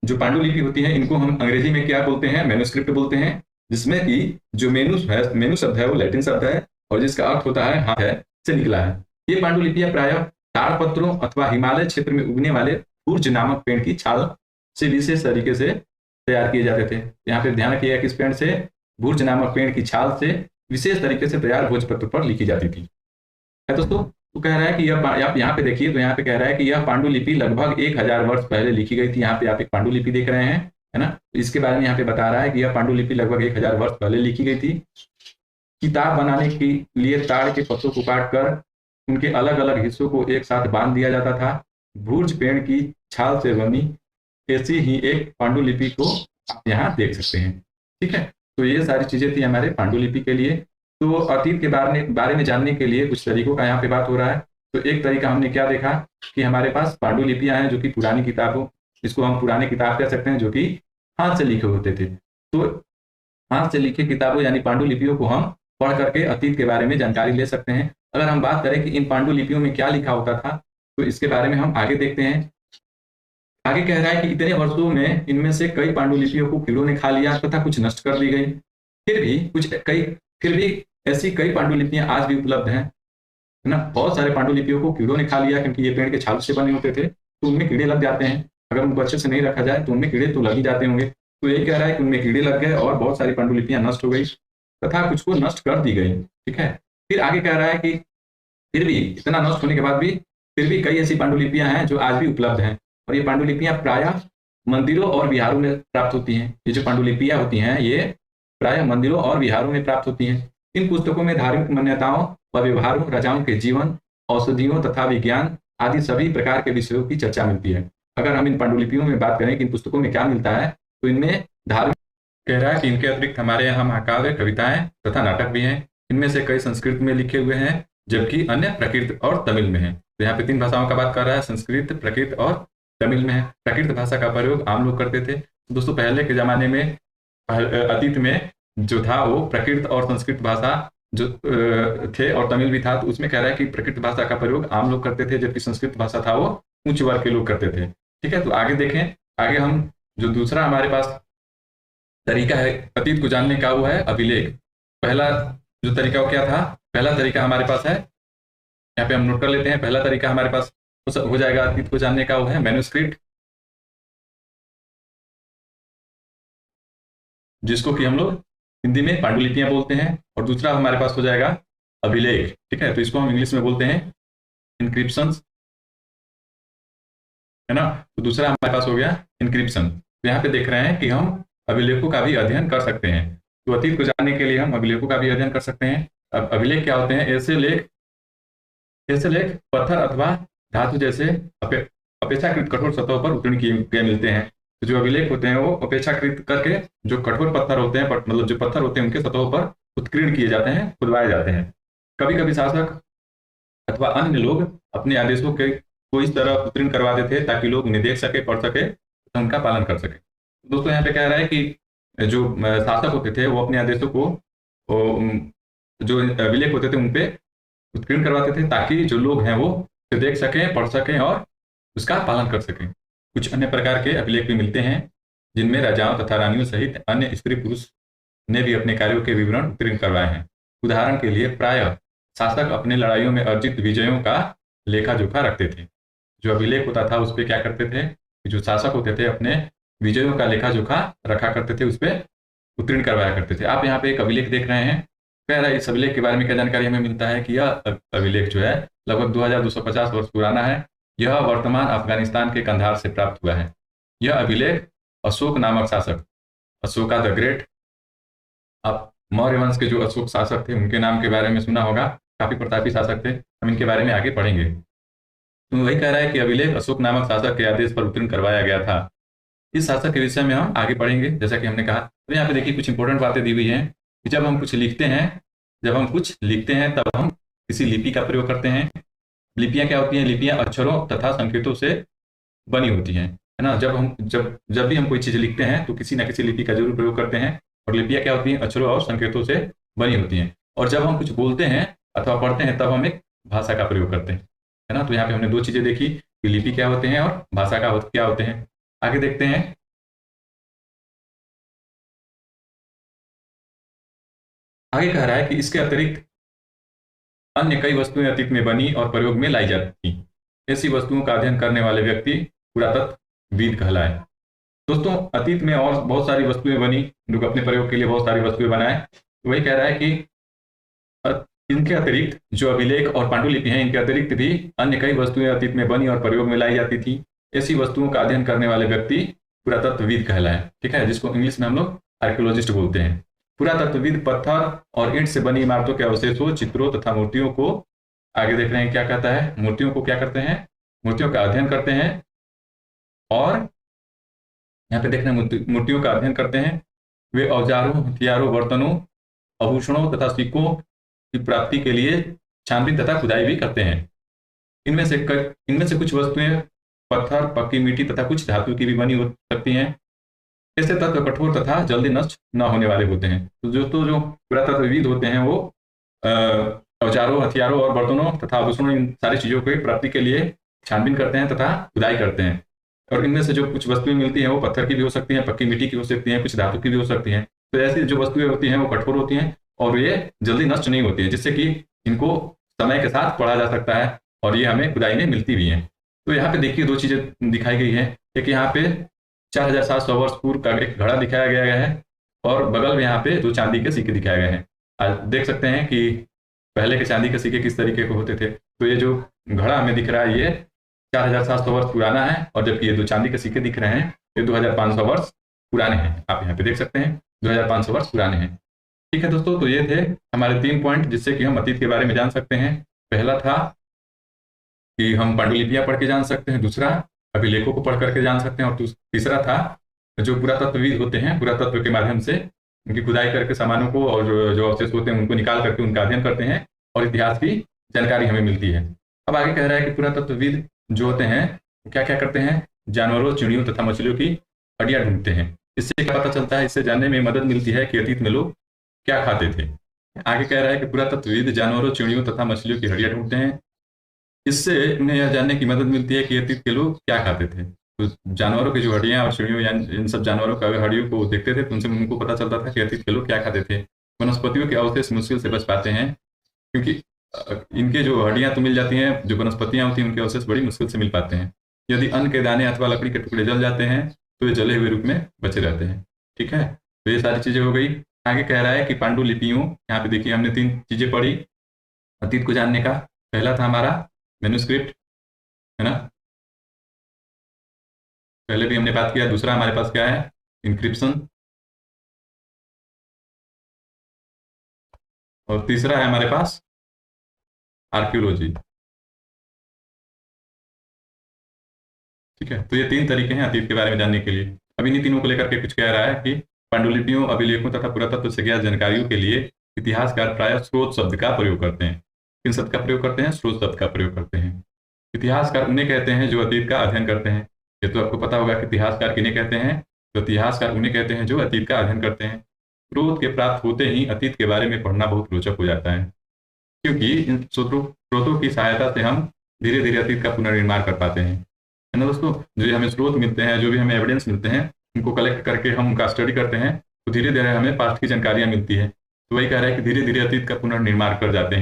जो पांडुलिपि होती है इनको हम अंग्रेजी में क्या बोलते हैं? मैन्युस्क्रिप्ट बोलते हैं, जिसमें कि जो मेनू शब्द है वो लैटिन शब्द है और जिसका अर्थ होता है हाथ है से निकला है। ये पांडुलिपियां प्रायः ताड़पत्रों अथवा हिमालय क्षेत्र में उगने वाले भूर्ज नामक पेड़ की छाल से विशेष तरीके से तैयार किए जाते थे। यहाँ पे ध्यान रखिएगा किस पेड़ से? भूर्ज नामक पेड़ की छाल से विशेष तरीके से तैयार भोजपत्र पर लिखी जाती थी, है दोस्तों। तो कह रहा है कि आप यहाँ पे देखिए, तो यहाँ पे कह रहा है कि यह पांडुलिपि लगभग 1000 वर्ष पहले लिखी गई थी। यहाँ पे आप एक पांडुलिपि देख रहे हैं, है ना। तो इसके बारे में यहाँ पे बता रहा है कि यह पांडुलिपि लगभग 1000 वर्ष पहले लिखी गई थी। किताब बनाने के लिए ताड़ के पत्तों को काटकर उनके अलग अलग हिस्सों को एक साथ बांध दिया जाता था। भूर्ज पेड़ की छाल से बनी ऐसी ही एक पांडुलिपि को आप यहाँ देख सकते हैं। ठीक है, तो ये सारी चीजें थी हमारे पांडुलिपि के लिए। तो अतीत के बारे में जानने के लिए कुछ तरीकों का यहाँ पे बात हो रहा है। तो एक तरीका हमने क्या देखा कि हमारे पास पांडुलिपियां हैं जो कि पुरानी किताबों, इसको हम पुराने किताब कह सकते हैं, जो कि हाथ से लिखे होते थे। तो हाथ से लिखे किताबों यानी पांडुलिपियों को हम पढ़ करके अतीत के बारे में जानकारी ले सकते हैं। अगर हम बात करें कि इन पांडुलिपियों में क्या लिखा होता था तो इसके बारे में हम आगे देखते हैं। आगे कह रहा है कि इतने वर्षों में इनमें से कई पांडुलिपियों को कीड़ों ने खा लिया तथा कुछ नष्ट कर दी गई। फिर भी ऐसी कई पांडुलिपियां आज भी उपलब्ध हैं, है ना। बहुत सारे पांडुलिपियों को कीड़ों ने खा लिया क्योंकि ये पेड़ के छाल से बने होते थे, तो उनमें कीड़े लग जाते हैं। अगर उनको अच्छे से नहीं रखा जाए तो उनमें कीड़े तो लग ही जाते होंगे। तो यही कह रहा है कि उनमें कीड़े लग गए और बहुत सारी पांडुलिपियां नष्ट हो गई तथा कुछ को नष्ट कर दी गई। ठीक है, फिर आगे कह रहा है कि फिर भी इतना नष्ट होने के बाद भी फिर भी कई ऐसी पांडुलिपियां हैं जो आज भी उपलब्ध हैं और ये पांडुलिपियां प्रायः मंदिरों और विहारों में प्राप्त होती हैं। ये जो पांडुलिपियां होती हैं ये प्रायः मंदिरों और विहारों में प्राप्त होती हैं। इन पुस्तकों में धार्मिक मान्यताओं व व्यवहारों, राजाओं के जीवन, औषधियों तथा विज्ञान आदि सभी प्रकार के विषयों की चर्चा मिलती है। अगर हम इन पांडुलिपियों में बात करें कि इन पुस्तकों में क्या मिलता है, तो इनमें धार्मिक कह रहा है कि इनके अतिरिक्त हमारे यहाँ महाकाव्य, कविताएं तथा नाटक भी हैं। इनमें से कई संस्कृत में लिखे हुए हैं, जबकि अन्य प्राकृत और तमिल में हैं। तो यहाँ पे 3 भाषाओं का बात कर रहा है, संस्कृत, प्राकृत और तमिल में है। प्राकृत भाषा का प्रयोग आम लोग करते थे। तो दोस्तों पहले के जमाने में, अतीत में जो था वो प्राकृत और संस्कृत भाषा जो थे, और तमिल भी था। तो उसमें कह रहा है कि प्राकृत भाषा का प्रयोग आम लोग करते थे, जबकि संस्कृत भाषा था वो उच्च वर्ग के लोग करते थे। ठीक है, तो आगे देखें। आगे हम जो दूसरा हमारे पास तरीका है अतीत को जानने का, वो है अभिलेख। पहला जो तरीका वो क्या था? पहला तरीका हमारे पास है, यहाँ पे हम नोट कर लेते हैं। पहला तरीका हमारे पास हो जाएगा अतीत को जानने का, वो है मैन्युस्क्रिप्ट, जिसको कि हम लोग हिंदी में पांडुलिपियां बोलते हैं। और दूसरा हमारे पास हो जाएगा अभिलेख। ठीक है, तो इसको हम इंग्लिश में बोलते हैं इनक्रिप्शंस, है ना। तो दूसरा हमारे पास हो गया इनक्रिप्शन। तो यहाँ पे देख रहे हैं कि हम अभिलेखों का भी अध्ययन कर सकते हैं। तो अतीत को जानने के लिए हम अभिलेखों का भी अध्ययन कर सकते हैं। अब अभिलेख क्या होते हैं? ऐसे लेख पत्थर अथवा धातु जैसे अपेक्षाकृत कठोर सतहों पर उत्कीर्ण किए गए मिलते हैं। तो जो अभिलेख होते हैं वो अपेक्षाकृत करके जो कठोर पत्थर होते हैं, मतलब जो पत्थर होते हैं, उनके सतहों पर उत्कीर्ण किए जाते हैं, खुदवाए जाते हैं। कभी कभी शासक अथवा अन्य लोग अपने आदेशों के को इस तरह उत्कीर्ण करवाते थे ताकि लोग उन्हें देख सके, पढ़ सके, तो उनका पालन कर सके। दोस्तों यहाँ पे कह रहा है कि जो शासक होते थे वो अपने आदेशों को जो अभिलेख होते थे उन पे उत्कीर्ण करवाते थे, ताकि जो लोग हैं वो देख सकें, पढ़ सकें और उसका पालन कर सकें। कुछ अन्य प्रकार के अभिलेख भी मिलते हैं, जिनमें राजाओं तथा रानियों सहित अन्य स्त्री पुरुष ने भी अपने कार्यों के विवरण उत्कीर्ण करवाए हैं। उदाहरण के लिए प्रायः शासक अपने लड़ाइयों में अर्जित विजयों का लेखा जोखा रखते थे। जो अभिलेख होता था उस पर क्या करते थे, जो शासक होते थे अपने विजयों का लेखा जोखा रखा करते थे, उस पर उत्तीर्ण करवाया करते थे। आप यहाँ पे एक अभिलेख देख रहे हैं। कह रहा है इस अभिलेख के बारे में क्या जानकारी हमें मिलता है कि यह अभिलेख जो है लगभग 2250 वर्ष पुराना है। यह वर्तमान अफगानिस्तान के कंधार से प्राप्त हुआ है। यह अभिलेख अशोक नामक शासक, अशोका द ग्रेट, आप मौर्य वंश के जो अशोक शासक थे उनके नाम के बारे में सुना होगा, काफी प्रतापी शासक थे। हम इनके बारे में आगे पढ़ेंगे। तो वही कह रहा है कि अभिलेख अशोक नामक शासक के आदेश पर उत्तीर्ण करवाया गया था। इस शासक के विषय में हम आगे पढ़ेंगे, जैसा कि हमने कहा। तो यहाँ पे देखिए कुछ इंपॉर्टेंट बातें दी हुई हैं कि जब हम कुछ लिखते हैं तब हम किसी लिपि का प्रयोग करते हैं। लिपियां क्या होती हैं? लिपियां अक्षरों तथा संकेतों से बनी होती हैं, है ना। जब भी हम कोई चीज लिखते हैं तो किसी न किसी लिपि का जरूर प्रयोग करते हैं। और लिपियां क्या होती हैं? अक्षरों और संकेतों से बनी होती हैं। और जब हम कुछ बोलते हैं अथवा पढ़ते हैं तब हम एक भाषा का प्रयोग करते हैं, है ना। तो यहाँ पे हमने 2 चीजें देखी कि लिपि क्या होते हैं और भाषा का क्या होते हैं। आगे देखते हैं। आगे कह रहा है कि इसके अतिरिक्त अन्य कई वस्तुएं अतीत में बनी और प्रयोग में लाई जाती थी। ऐसी वस्तुओं का अध्ययन करने वाले व्यक्ति पुरातत्वविद कहलाए। दोस्तों अतीत में और बहुत सारी वस्तुएं बनी, लोग अपने प्रयोग के लिए बहुत सारी वस्तुएं बनाए। तो वही कह रहा है कि इनके अतिरिक्त जो अभिलेख और पांडुलिपि हैं, इनके अतिरिक्त भी अन्य कई वस्तुएं अतीत में बनी और प्रयोग में लाई जाती थी। ऐसी वस्तुओं का अध्ययन करने वाले व्यक्ति पुरातत्वविद कहलाए। ठीक है, जिसको इंग्लिश में हम लोग आर्कियोलॉजिस्ट बोलते हैं। पुरातत्वविद पत्थर और ईंट से बनी इमारतों के अवशेषों, चित्रों तथा मूर्तियों को, आगे देख रहे हैं क्या कहता है, मूर्तियों को क्या करते हैं? मूर्तियों का अध्ययन करते हैं। और यहाँ पे देख रहे हैं मूर्तियों का अध्ययन करते हैं। वे औजारों, हथियारों, बर्तनों, आभूषणों तथा सिक्कों की प्राप्ति के लिए छानबीन तथा खुदाई भी करते हैं। इनमें से कुछ वस्तुएं पत्थर, पक्की मिट्टी तथा कुछ धातु की भी बनी हो सकती हैं। ऐसे तत्व कठोर तथा जल्दी नष्ट न होने वाले होते हैं। तो जो पुरातत्वविद होते हैं वो औजारों, हथियारों और बर्तनों तथा आभूषणों, इन सारी चीजों की प्राप्ति के लिए छानबीन करते हैं तथा खुदाई करते हैं। और इनमें से जो कुछ वस्तुएं मिलती हैं वो पत्थर की भी हो सकती हैं, पक्की मिट्टी की हो सकती हैं, कुछ धातु की भी हो सकती हैं। तो ऐसी जो वस्तुएं होती हैं वो कठोर होती हैं और ये जल्दी नष्ट नहीं होती है, जिससे कि इनको समय के साथ पढ़ा जा सकता है और ये हमें खुदाई में मिलती भी हैं। तो यहाँ पे देखिए 2 चीजें दिखाई गई हैं। एक यहाँ पे 4700 वर्ष पूर्व का एक घड़ा दिखाया गया है और बगल में यहाँ पे 2 चांदी के सिक्के दिखाए गए हैं। आज देख सकते हैं कि पहले के चांदी के सिक्के किस तरीके के होते थे। तो ये जो घड़ा हमें दिख रहा है ये 4700 वर्ष पुराना है, और जबकि ये 2 चांदी के सिक्के दिख रहे हैं ये 2500 वर्ष पुराने हैं। आप यहाँ पे देख सकते हैं। 2500 वर्ष पुराने हैं। ठीक है दोस्तों, तो ये थे हमारे 3 पॉइंट जिससे कि हम अतीत के बारे में जान सकते हैं। पहला था कि हम पांडुलिपियां पढ़ के जान सकते हैं, दूसरा अभिलेखों को पढ़ करके जान सकते हैं, और तीसरा था जो पुरातत्वविद होते हैं पुरातत्व के माध्यम से उनकी खुदाई करके सामानों को और जो अवशेष होते हैं उनको निकाल करके उनका अध्ययन करते हैं और इतिहास की जानकारी हमें मिलती है। अब आगे कह रहा है कि पुरातत्वविद जो होते हैं क्या क्या करते हैं, जानवरों, चिड़ियों तथा मछलियों की हड्डियां ढूंढते हैं। इससे क्या पता चलता है, इससे जानने में मदद मिलती है कि अतीत में लोग क्या खाते थे। आगे कह रहा है कि पुरातत्वविद जानवरों, चिड़ियों तथा मछलियों की हड्डियां ढूंढते हैं। इससे उन्हें यह जानने की मदद मिलती है कि अतीत के लोग क्या खाते थे। तो जानवरों की जो हड्डियां और चिड़ियों या इन सब जानवरों का हड्डियों को देखते थे तो उनसे उनको पता चलता था कि अतीत के लोग क्या खाते थे। वनस्पतियों के अवशेष मुश्किल से बच पाते हैं क्योंकि इनके जो हड्डियां तो मिल जाती हैं, जो वनस्पतियां होती हैं उनके अवशेष बड़ी मुश्किल से मिल पाते हैं। यदि अन्न के दाने अथवा लकड़ी के टुकड़े जल जाते हैं तो वे जले हुए रूप में बचे रहते हैं। ठीक है, तो ये सारी चीजें हो गई। आगे कह रहा है कि पांडुलिपियों, यहाँ पे देखिए हमने 3 चीजें पढ़ी अतीत को जानने का। पहला था हमारा मैन्युस्क्रिप्ट, है ना, पहले भी हमने बात किया। दूसरा हमारे पास क्या है, इंक्रिप्शन, और तीसरा है हमारे पास आर्कियोलॉजी। ठीक है, तो ये 3 तरीके हैं अतीत के बारे में जानने के लिए। अब इन्हीं तीनों को लेकर के कुछ कह रहा है कि पांडुलिपियों, अभिलेखों तथा पुरातत्व से ज्ञात जानकारियों के लिए इतिहासकार प्रायः स्रोत शब्द का प्रयोग करते हैं। किन शब्द का प्रयोग करते हैं? स्रोत शब्द का प्रयोग करते हैं। इतिहासकार उन्हें कहते हैं जो अतीत का अध्ययन करते हैं। ये तो आपको पता होगा कि इतिहासकार किन्हें कहते हैं, तो इतिहासकार उन्हें कहते हैं जो अतीत का अध्ययन करते हैं। स्रोत के प्राप्त होते ही अतीत के बारे में पढ़ना बहुत रोचक हो जाता है, क्योंकि इन स्रोतों की सहायता से हम धीरे धीरे अतीत का पुनर्निर्माण कर पाते हैं, है ना दोस्तों। जो हमें स्रोत मिलते हैं, जो भी हमें एविडेंस मिलते हैं, उनको कलेक्ट करके हम उनका स्टडी करते हैं तो धीरे धीरे हमें पास्ट की जानकारियां मिलती है। तो वही कह रहा है कि धीरे धीरे अतीत का पुनर्निर्माण करते जाते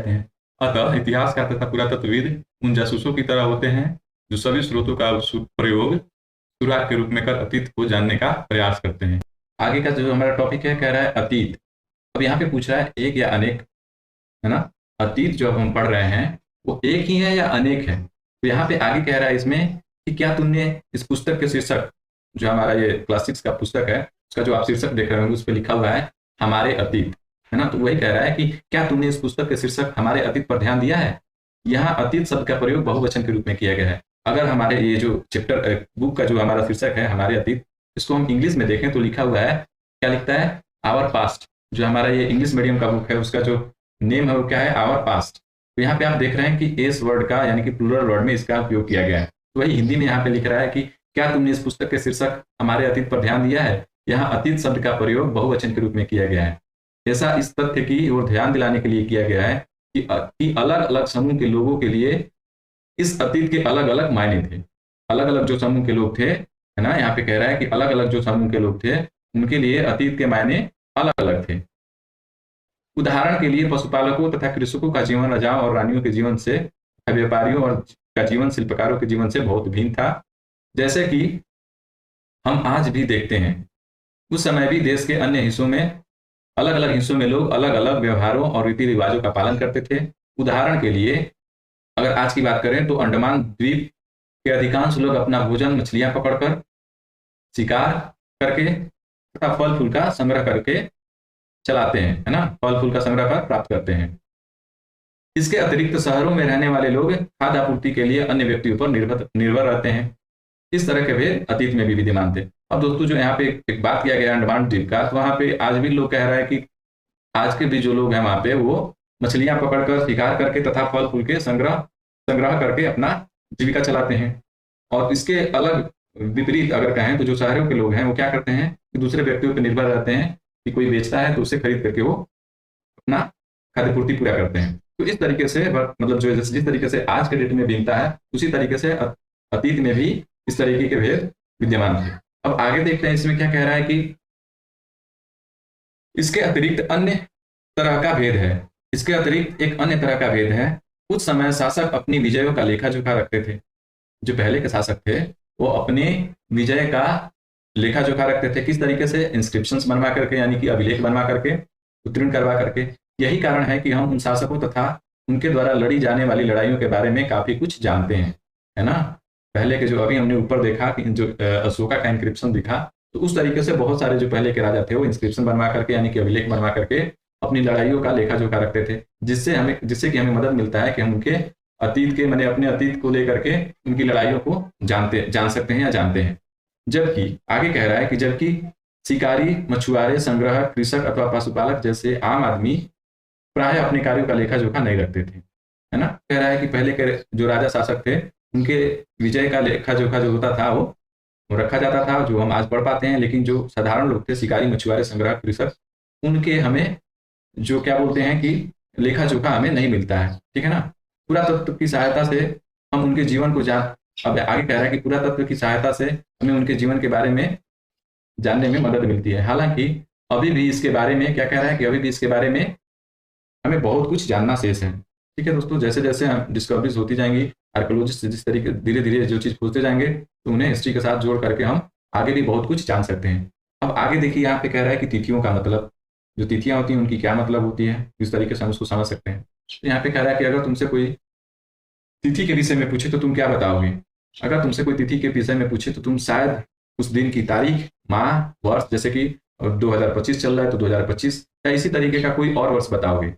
हैं। अतः इतिहासकार तथा पुरातत्वविद उन जासूसों की तरह होते हैं जो सभी स्रोतों का प्रयोग सुराग के रूप में कर अतीत को जानने का प्रयास करते हैं। आगे का जो हमारा टॉपिक है, कह रहा है अतीत। अब यहाँ पे पूछ रहा है एक या अनेक, है ना। अतीत जो हम पढ़ रहे हैं वो एक ही है या अनेक है। तो यहाँ पे आगे कह रहा है इसमें कि क्या तुमने इस पुस्तक के शीर्षक, जो हमारा ये क्लास 6 का पुस्तक है, उसका जो आप शीर्षक देख रहे होंगे उस पर लिखा हुआ है हमारे अतीत, है ना। तो वही कह रहा है कि क्या तुमने इस पुस्तक के शीर्षक हमारे अतीत पर ध्यान दिया है। यहाँ अतीत शब्द का प्रयोग बहुवचन के रूप में किया गया है। अगर हमारे ये जो चैप्टर बुक का जो हमारा शीर्षक है हमारे अतीत, इसको हम इंग्लिश में देखें तो लिखा हुआ है, क्या लिखता है, आवर पास्ट। जो हमारा ये इंग्लिश मीडियम का बुक है उसका जो नेम है वो क्या है, आवर पास्ट। तो यहाँ पे आप देख रहे हैं कि एस वर्ड का यानी कि प्लूरल वर्ड में इसका उपयोग किया गया है। तो वही हिंदी में यहाँ पे लिख रहा है कि क्या तुमने इस पुस्तक के शीर्षक हमारे अतीत पर ध्यान दिया है। यहाँ अतीत शब्द का प्रयोग बहुवचन के रूप में किया गया है। ऐसा इस तथ्य की ओर ध्यान दिलाने के लिए किया गया है कि अलग अलग समूह के लोगों के लिए इस अतीत के अलग अलग मायने थे। अलग अलग जो समूह के लोग थे, है ना, यहाँ पे कह रहा है कि अलग अलग जो समूह के लोग थे उनके लिए अतीत के मायने अलग अलग थे। उदाहरण के लिए पशुपालकों तथा कृषकों का जीवन राजाओं और रानियों के जीवन से, व्यापारियों और का जीवन शिल्पकारों के जीवन से बहुत भिन्न था। जैसे कि हम आज भी देखते हैं, उस समय भी देश के अन्य हिस्सों में, अलग अलग हिस्सों में लोग अलग अलग व्यवहारों और रीति रिवाजों का पालन करते थे। उदाहरण के लिए अगर आज की बात करें तो अंडमान द्वीप के अधिकांश लोग अपना भोजन मछलियां पकड़कर, शिकार करके तथा फल फूल का संग्रह करके चलाते हैं, है ना, फल फूल का संग्रह कर प्राप्त करते हैं। इसके अतिरिक्त शहरों में रहने वाले लोग खाद्य आपूर्ति के लिए अन्य व्यक्तियों पर निर्भर रहते हैं। इस तरह के भेद अतीत में भी विद्यमान थे। अब दोस्तों जो यहाँ पे एक बात किया गया अंडमान द्वीप का, तो वहाँ पे आज भी लोग कह रहे हैं कि आज के भी जो लोग हैं वहाँ पे वो मछलियां पकड़कर, शिकार करके तथा फल फूल के संग्रह करके अपना जीविका चलाते हैं। और इसके अलग विपरीत अगर कहें तो जो शहरों के लोग हैं वो क्या करते हैं कि दूसरे व्यक्तियों पर निर्भर रहते हैं कि कोई बेचता है तो उसे खरीद करके वो अपना खाद्य पूर्ति पूरा करते हैं। तो इस तरीके से मतलब जो जिस तरीके से आज के डेट में भिन्नता है उसी तरीके से अतीत में भी इस तरीके के भेद विद्यमान थे। अब आगे देखते हैं इसमें क्या कह रहा है कि इसके अतिरिक्त अन्य तरह का भेद है। इसके अतिरिक्त एक अन्य तरह का भेद है। कुछ समय शासक अपनी विजयों का लेखा जोखा रखते थे। जो पहले के शासक थे वो अपने विजय का लेखा जोखा रखते थे। किस तरीके से? इंस्क्रिप्शंस बनवा करके, यानी कि अभिलेख बनवा करके, उत्तीर्ण करवा करके। यही कारण है कि हम उन शासकों तथा उनके द्वारा लड़ी जाने वाली लड़ाइयों के बारे में काफी कुछ जानते हैं, है ना। पहले के जो अभी हमने ऊपर देखा कि जो अशोका का इंक्रिप्शन दिखा, तो उस तरीके से बहुत सारे जो पहले के राजा थे वो इंस्क्रिप्शन बनवा करके यानी कि अभिलेख बनवा करके अपनी लड़ाइयों का लेखा जोखा रखते थे, जिससे कि हमें मदद मिलता है कि हम उनके अतीत के मैंने अपने अतीत को लेकर के उनकी लड़ाइयों को जान सकते हैं या जानते हैं। जबकि आगे कह रहा है कि जबकि शिकारी, मछुआरे, संग्रहक, कृषक अथवा पशुपालक जैसे आम आदमी प्राय अपने कार्यों का लेखा जोखा नहीं रखते थे, है ना। कह रहा है कि पहले के जो राजा शासक थे उनके विजय का लेखा जोखा जो होता था वो रखा जाता था, जो हम आज पढ़ पाते हैं। लेकिन जो साधारण लोग थे, शिकारी, मछुआरे, संग्राहक, कृषक, उनके हमें जो क्या बोलते हैं कि लेखा जोखा हमें नहीं मिलता है, ठीक है ना। पुरातत्व की सहायता से हम उनके जीवन को अब आगे कह रहा है कि पुरातत्व की सहायता से हमें उनके जीवन के बारे में जानने में मदद मिलती है। हालांकि अभी भी इसके बारे में क्या कह रहा है कि अभी भी इसके बारे में हमें बहुत कुछ जानना शेष है, ठीक है दोस्तों। जैसे जैसे हम डिस्कवरीज होती जाएंगी, आर्कोलॉजिस्ट जिस तरीके धीरे धीरे जो चीज़ खोजते जाएंगे तो उन्हें हिस्ट्री के साथ जोड़ करके हम आगे भी बहुत कुछ जान सकते हैं। अब आगे देखिए, यहाँ पे कह रहा है कि तिथियों का मतलब, जो तिथियां होती हैं उनकी क्या मतलब होती है, इस तरीके से हम उसको समझ सकते हैं। तो यहाँ पे कह रहा है कि अगर तुमसे कोई तिथि के विषय में पूछे तो तुम क्या बताओगे। अगर तुमसे कोई तिथि के विषय में पूछे तो तुम शायद उस दिन की तारीख, माह, वर्ष, जैसे कि 2025 चल रहा है तो 2025 या इसी तरीके का कोई और वर्ष बताओगे।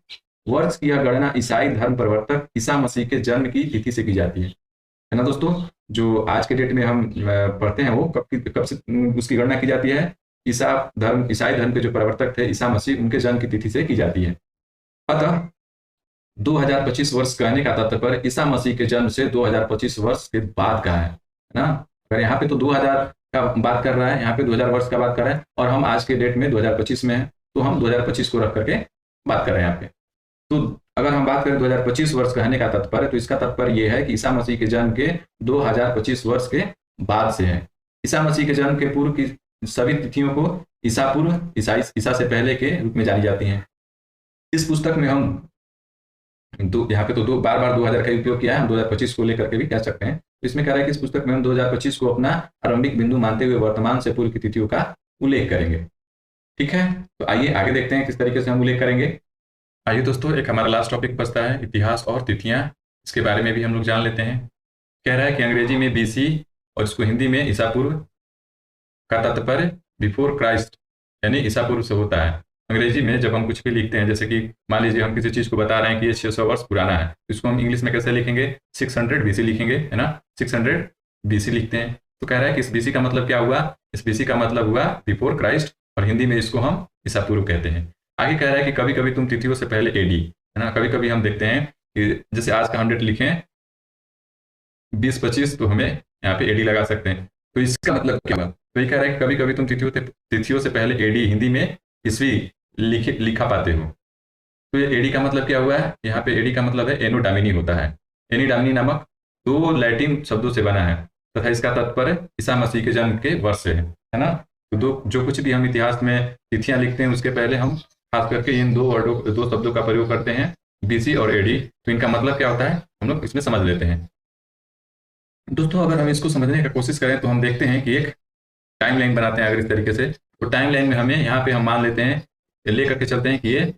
वर्ष की यह गणना ईसाई धर्म प्रवर्तक ईसा मसीह के जन्म की तिथि से की जाती है ना दोस्तों। जो आज के डेट में हम पढ़ते हैं वो कब से उसकी गणना की जाती है। ईसाई धर्म के जो प्रवर्तक थे ईसा मसीह, उनके जन्म की तिथि से की जाती है। अतः 2025 वर्ष कहने का तात्पर्य ईसा मसीह के जन्म से 2025 वर्ष के बाद का है ना। अगर यहाँ पे तो 2000 का बात कर रहा है, यहाँ पे 2000 वर्ष का बात कर रहा है, और हम आज के डेट में 2025 में है, तो हम 2025 को रख करके बात कर रहे हैं यहाँ पे। तो अगर हम बात करें 2025 वर्ष कहने का तात्पर्य, तो इसका तात्पर्य यह है कि ईसा मसीह के जन्म के 2025 वर्ष के बाद से है। ईसा मसीह के जन्म के पूर्व की सभी तिथियों को ईसा पूर्व, ईसा से पहले के रूप में जानी जाती हैं। इस पुस्तक में हम यहाँ पे तो बार 2000 का उपयोग किया है, हम 2025 को लेकर के भी कह सकते हैं। तो इसमें कह रहा है कि इस पुस्तक में हम 2025 को अपना आरंभिक बिंदु मानते हुए वर्तमान से पूर्व की तिथियों का उल्लेख करेंगे, ठीक है। तो आइए आगे देखते हैं किस तरीके से हम उल्लेख करेंगे। आइए दोस्तों, एक हमारा लास्ट टॉपिक बचता है इतिहास और तिथियां, इसके बारे में भी हम लोग जान लेते हैं। कह रहा है कि अंग्रेजी में बीसी और इसको हिंदी में ईसा पूर्व का तात्पर्य बिफोर क्राइस्ट यानी ईसा पूर्व से होता है। अंग्रेजी में जब हम कुछ भी लिखते हैं, जैसे कि मान लीजिए हम किसी चीज़ को बता रहे हैं कि ये 600 वर्ष पुराना है, इसको हम इंग्लिश में कैसे लिखेंगे, 600 BC लिखेंगे, है ना। 600 BC लिखते हैं। तो कह रहा है कि इस BC का मतलब क्या हुआ, इस BC का मतलब हुआ बिफोर क्राइस्ट, और हिंदी में इसको हम ईसा पूर्व कहते हैं। आगे कह रहा है कि कभी कभी तुम तिथियों से पहले एडी, है ना, कभी कभी हम देखते हैं कि जैसे आज का 100 लिखें 2025, तो हमें यहाँ पे एडी लगा सकते हैं। तो इसका मतलब क्या हुआ, तो ये कह रहा है कि कभी कभी तुम तिथियों से पहले एडी हिंदी में ईस्वी लिखा पाते हो। तो ये एडी का मतलब क्या हुआ है, यहाँ पे एडी का मतलब है एनो डामिनी होता है। एनी डामिनी नामक 2 लैटिन शब्दों से बना है तथा इसका तात्पर्य ईसा मसीह के जन्म के वर्ष से है ना। तो जो कुछ भी हम इतिहास में तिथियां लिखते हैं उसके पहले हम खास करके इन 2 शब्दों का प्रयोग करते हैं, बीसी और एडी। तो इनका मतलब क्या होता है हम लोग इसमें समझ लेते हैं दोस्तों। अगर हम इसको समझने की कोशिश करें तो हम देखते हैं कि एक टाइम लाइन बनाते हैं। अगर इस तरीके से, तो टाइम लाइन में हमें यहाँ पे हम मान लेते हैं, ले करके चलते हैं कि ये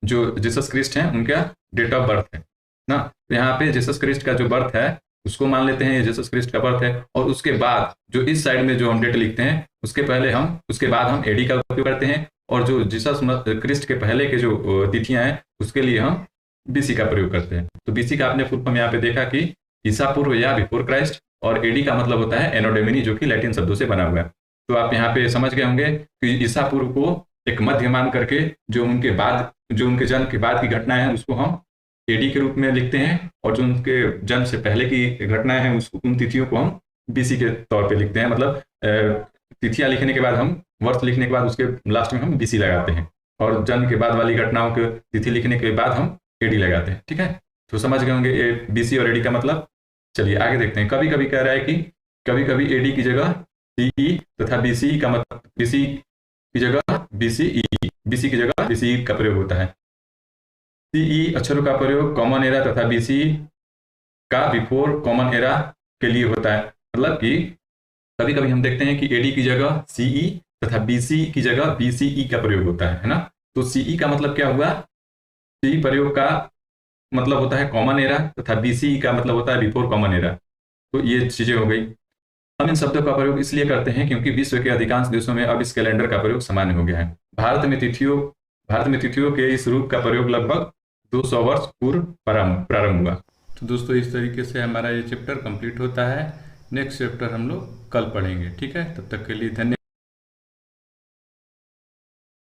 जो जीसस क्रिस्ट हैं उनका डेट ऑफ बर्थ है ना। तो यहाँ पे जीसस क्रिस्ट का जो बर्थ है उसको मान लेते हैं, ये जीसस क्रिस्ट का बर्थ है। और उसके बाद जो इस साइड में जो हम डेट लिखते हैं उसके बाद हम एडी का उपयोग करते हैं, और जो जीसस क्रिस्ट के पहले के जो तिथियां हैं उसके लिए हम बीसी का प्रयोग करते हैं। तो बीसी का आपने फुल फॉर्म यहाँ पे देखा कि ईसा पूर्व या बिफोर क्राइस्ट, और एडी का मतलब होता है एनो डोमिनी, जो कि लैटिन शब्दों से बना हुआ है। तो आप यहाँ पे समझ गए होंगे कि ईसा पूर्व को एक मध्य मान करके जो उनके जन्म के बाद की घटनाएं हैं उसको हम एडी के रूप में लिखते हैं, और जो उनके जन्म से पहले की घटनाएं हैं उन तिथियों को हम बीसी के तौर पे लिखते हैं। मतलब तिथियां लिखने के बाद हम वर्ष लिखने के बाद उसके लास्ट में हम बीसी लगाते हैं, और जन्म के बाद वाली घटनाओं की तिथि लिखने के बाद हम एडी लगाते हैं, ठीक है। तो समझ गए होंगे बीसी और एडी का मतलब। चलिए आगे देखते हैं। कभी कभी कह रहा है कि कभी कभी एडी की जगह सीई तथा बीसी का मतलब बीसी की जगह बीसीई, बीसी की जगह बीसी का प्रयोग होता है। सीई अक्षरों का प्रयोग कॉमन एरा तथा बीसी का बिफोर कॉमन एरा के लिए होता है। मतलब कि कभी कभी हम देखते हैं कि एडी की जगह सीई तथा बीसी की जगह बीसीई का प्रयोग होता है ना। तो सीई का मतलब क्या हुआ, सी प्रयोग का मतलब होता है कॉमन एरा तथा बीसीई का मतलब होता है बिफोर कॉमन एरा। तो ये चीजें हो गई। हम इन शब्दों का प्रयोग इसलिए करते हैं क्योंकि विश्व के अधिकांश देशों में अब इस कैलेंडर का प्रयोग सामान्य हो गया है। भारत में तिथियों के इस रूप का प्रयोग लगभग 200 वर्ष पूर्व प्रारंभ हुआ। तो दोस्तों इस तरीके से हमारा ये चैप्टर कंप्लीट होता है। नेक्स्ट चैप्टर हम लोग कल पढ़ेंगे। ठीक है, तब तक के लिए धन्यवाद।